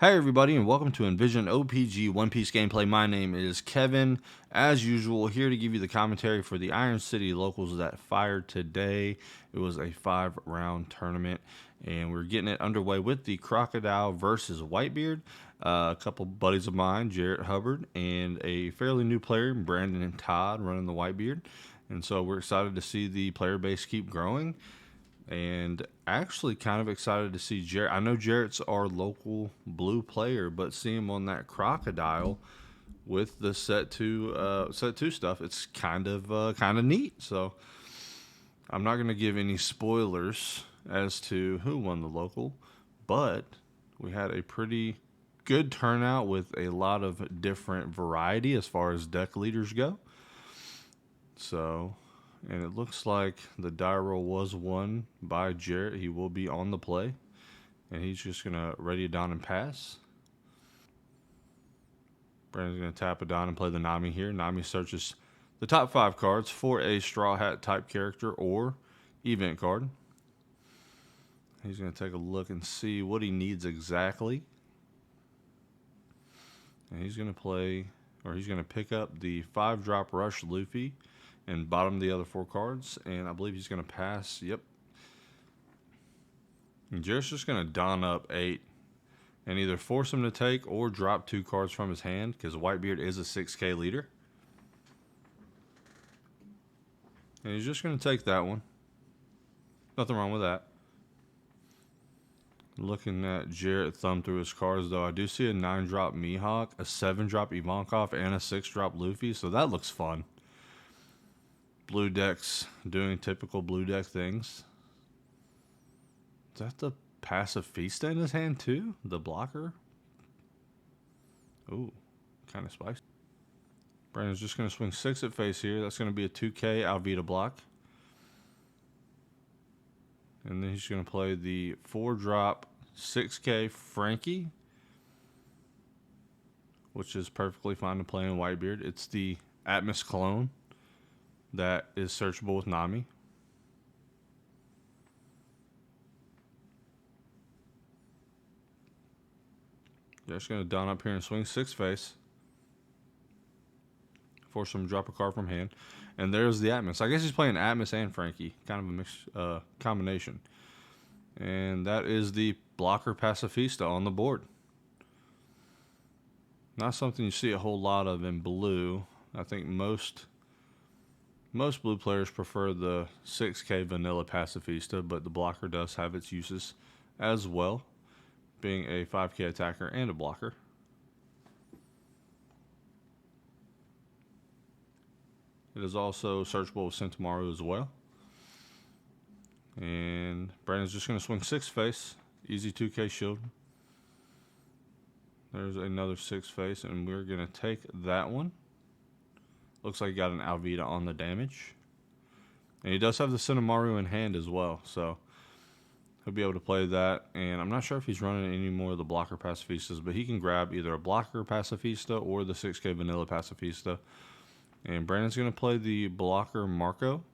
Hey everybody, and welcome to EnvisionOPG One Piece gameplay. My name is Kevin. As usual, here to give you the commentary for the Iron City locals that fired today. It was a 5-round tournament, and we're getting it underway with the Crocodile versus Whitebeard. A couple buddies of mine, Jarrett Hubbard, and a fairly new player, Brandon Todd, running the Whitebeard. And so we're excited to see the player base keep growing. And actually kind of excited to see Jarrett. I know Jarrett's our local blue player, but see him on that Crocodile with the set two stuff, it's kind of neat. So I'm not going to give any spoilers as to who won the local, but we had a pretty good turnout with a lot of different variety as far as deck leaders go. So, and it looks like the die roll was won by Jarrett. He will be on the play, and he's just going to ready a Don and pass. Brandon's going to tap a Don and play the Nami here. Nami searches the top 5 cards for a Straw Hat type character or event card. He's going to take a look and see what he needs exactly. And he's going to play, or he's going to pick up the 5-drop Rush Luffy and bottom the other 4 cards, and I believe he's going to pass. Yep. And Jarrett's just going to don up 8 and either force him to take or drop 2 cards from his hand because Whitebeard is a 6K leader. And he's just going to take that one. Nothing wrong with that. Looking at Jarrett thumb through his cards, though, I do see a 9-drop Mihawk, a 7-drop Ivankov, and a 6-drop Luffy, so that looks fun. Blue decks doing typical blue deck things. Is that the Pacifista in his hand too? The blocker? Ooh, kind of spicy. Brandon's just going to swing 6 at face here. That's going to be a 2K Alvita block. And then he's going to play the 4-drop 6K Frankie, which is perfectly fine to play in Whitebeard. It's the Atmos clone that is searchable with Nami. Just going to don up here and swing 6 face. Force him to drop a card from hand. And there's the Atmos. I guess he's playing Atmos and Frankie. Kind of a mixed combination. And that is the blocker Pacifista on the board. Not something you see a whole lot of in blue. I think most blue players prefer the 6K vanilla Pacifista, but the blocker does have its uses as well, being a 5K attacker and a blocker. It is also searchable with Sentimaru as well. And Brandon's just going to swing 6 face, easy 2K shield. There's another 6 face, and we're going to take that one. Looks like he got an Alvita on the damage. And he does have the Sentimaru in hand as well, so he'll be able to play that. And I'm not sure if he's running any more of the blocker Pacifistas, but he can grab either a blocker Pacifista or the 6K vanilla Pacifista. And Brandon's going to play the blocker Marco.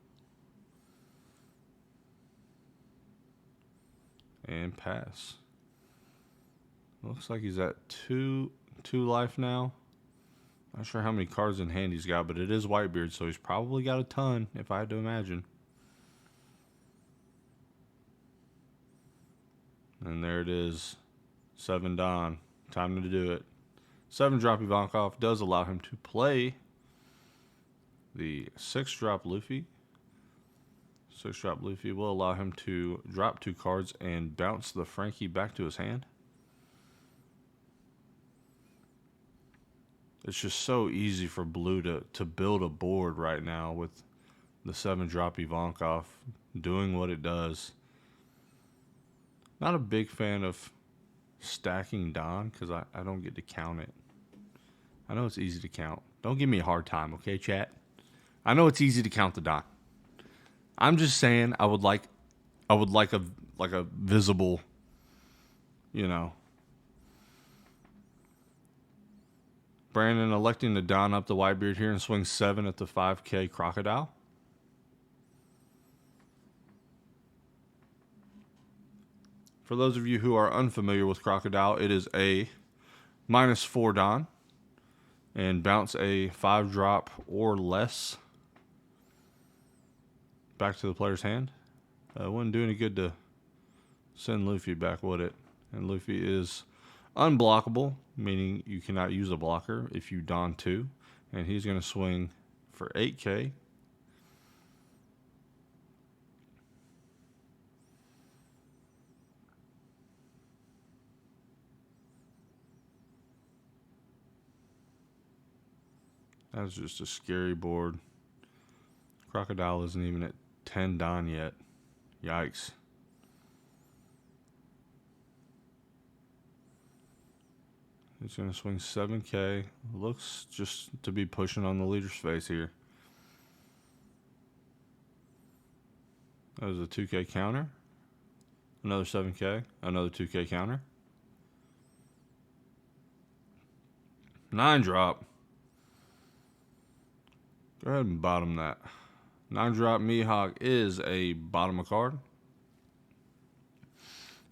And pass. Looks like he's at 2 life now. Not sure how many cards in hand he's got, but it is Whitebeard, so he's probably got a ton, if I had to imagine. And there it is. 7 Don. Time to do it. 7-drop Ivankov does allow him to play the 6-drop Luffy. 6-drop Luffy will allow him to drop 2 cards and bounce the Frankie back to his hand. It's just so easy for blue to build a board right now with the 7-drop Ivankov doing what it does. Not a big fan of stacking Don because I don't get to count it. I know it's easy to count. Don't give me a hard time, okay, chat? I know it's easy to count the Don. I'm just saying I would like a visible, you know. Brandon electing to don up the Whitebeard here and swing 7 at the 5K Crocodile. For those of you who are unfamiliar with Crocodile, it is a -4 Don and bounce a 5-drop or less back to the player's hand. Wouldn't do any good to send Luffy back, would it? And Luffy is unblockable, meaning you cannot use a blocker if you Don 2. And he's going to swing for 8K. That's just a scary board. Crocodile isn't even at 10 Don yet. Yikes. He's going to swing 7K. Looks just to be pushing on the leader's face here. That was a 2K counter. Another 7K. Another 2K counter. 9-drop. Go ahead and bottom that. 9-drop Mihawk is a bottom of card.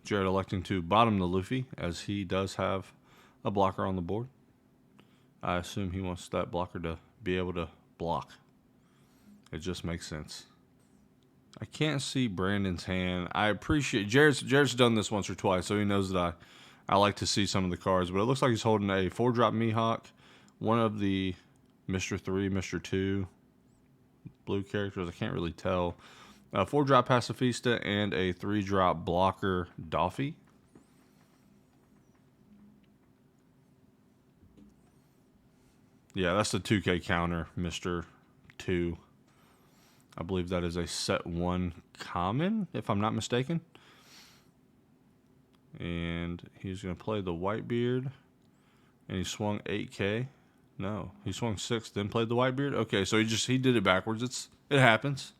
Jarrett electing to bottom the Luffy, as he does have a blocker on the board. I assume he wants that blocker to be able to block. It just makes sense. I can't see Brandon's hand. I appreciate Jarrett's done this once or twice, so he knows that I like to see some of the cards. But it looks like he's holding a 4-drop Mihawk, one of the Mr. 3, Mr. 2 blue characters. I can't really tell. A 4-drop Pacifista and a 3-drop blocker Doffy. Yeah, that's the 2K counter, Mr. 2. I believe that is a set 1 common, if I'm not mistaken. And he's going to play the Whitebeard. And he swung 8K. No, he swung 6, then played the Whitebeard. Okay, so he did it backwards. It happens.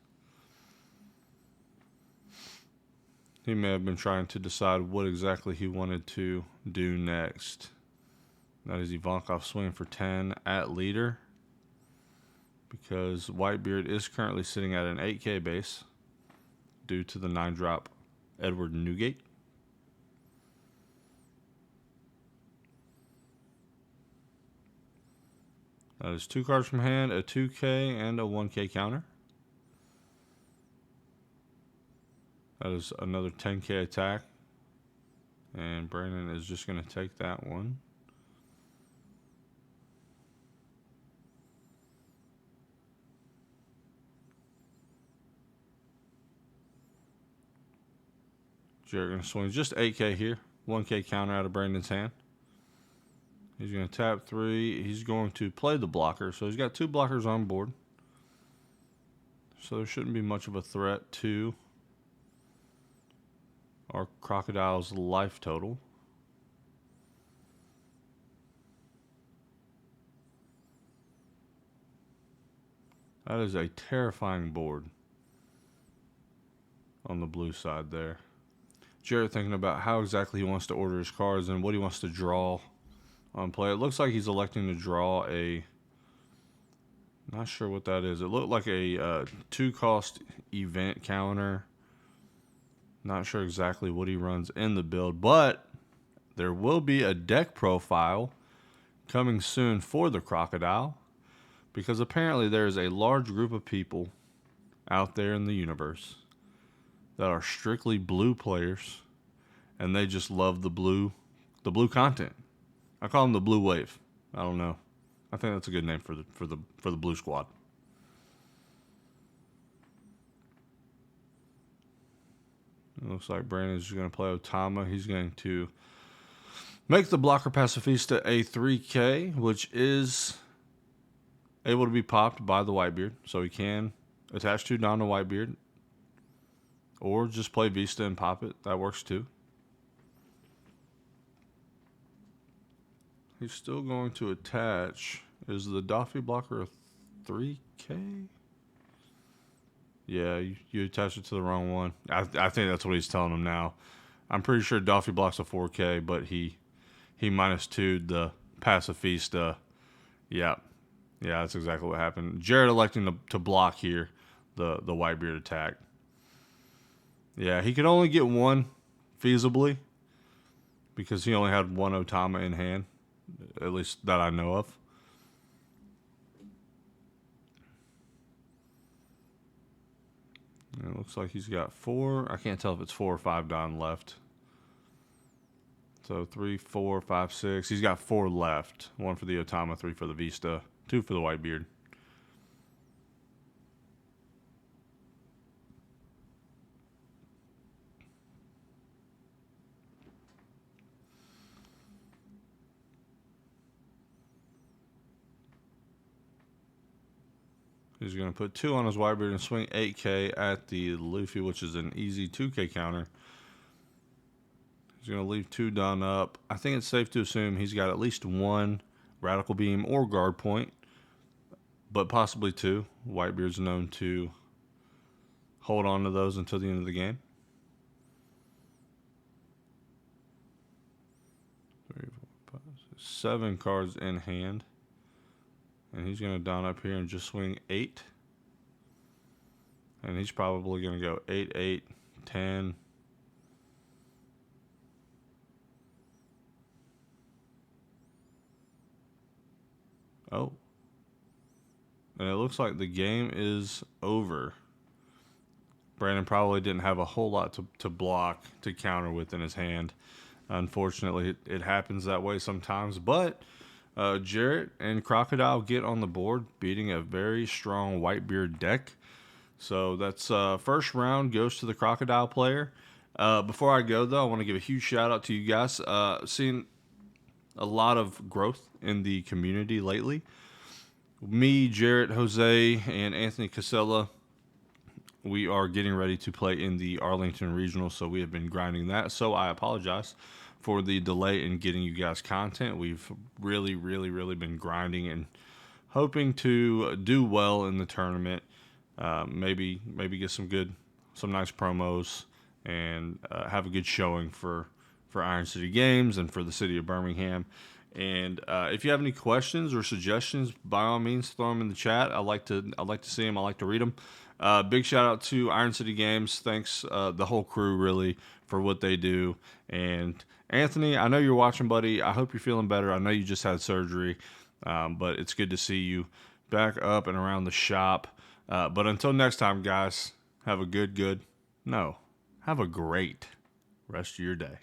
He may have been trying to decide what exactly he wanted to do next. That is Ivankov swinging for 10 at leader, because Whitebeard is currently sitting at an 8K base due to the 9-drop Edward Newgate. That is 2 cards from hand, a 2K and a 1K counter. That is another 10K attack. And Brandon is just going to take that one. Jarrett going to swing just 8K here. 1K counter out of Brandon's hand. He's going to tap 3. He's going to play the blocker. So he's got 2 blockers on board. So there shouldn't be much of a threat to our Crocodile's life total. That is a terrifying board on the blue side there. Jarrett thinking about how exactly he wants to order his cards and what he wants to draw on play. It looks like he's electing to draw a... Not sure what that is. It looked like a 2-cost event counter. Not sure exactly what he runs in the build, but there will be a deck profile coming soon for the Crocodile, because apparently there is a large group of people out there in the universe that are strictly blue players, and they just love the blue content. I call them the blue wave. I don't know. I think that's a good name for the blue squad. It looks like Brandon's going to play Otama. He's going to make the blocker Pacifista a 3K, which is able to be popped by the Whitebeard. So he can attach 2 down to Whitebeard, or just play Vista and pop it. That works too. He's still going to attach. Is the Doffy blocker a 3K? Yeah, you attached it to the wrong one. I think that's what he's telling him now. I'm pretty sure Doffy blocks a 4K, but he -2'd the Pacifista. Yeah, that's exactly what happened. Jarrett electing to block here the Whitebeard attack. Yeah, he could only get one feasibly, because he only had one Otama in hand, at least that I know of. And it looks like he's got 4. I can't tell if it's 4 or 5 down left. So 3, 4, 5, 6. He's got 4 left. 1 for the Otama, 3 for the Vista, 2 for the Whitebeard. He's going to put 2 on his Whitebeard and swing 8K at the Luffy, which is an easy 2K counter. He's going to leave 2 done up. I think it's safe to assume he's got at least 1 Radical Beam or Guard Point, but possibly 2. Whitebeard's known to hold on to those until the end of the game. 3, 4, 5, 6, 7 cards in hand. And he's going to down up here and just swing 8. And he's probably going to go 8, 8, 10. Oh. And it looks like the game is over. Brandon probably didn't have a whole lot to block, to counter with in his hand. Unfortunately, it happens that way sometimes. But Jarrett and Crocodile get on the board, beating a very strong Whitebeard deck. So that's first round goes to the Crocodile player. Before I go, though, I want to give a huge shout out to you guys. Seeing a lot of growth in the community lately. Me, Jarrett, Jose, and Anthony Casella, we are getting ready to play in the Arlington Regional, so we have been grinding that. So I apologize for the delay in getting you guys content. We've really been grinding and hoping to do well in the tournament. Maybe get some nice promos and have a good showing for Iron City Games and for the city of Birmingham. And if you have any questions or suggestions, by all means, throw them in the chat. I like to see them. I like to read them. Big shout out to Iron City Games. Thanks the whole crew really for what they do. And Anthony, I know you're watching, buddy. I hope you're feeling better. I know you just had surgery, but it's good to see you back up and around the shop. But until next time, guys, have a have a great rest of your day.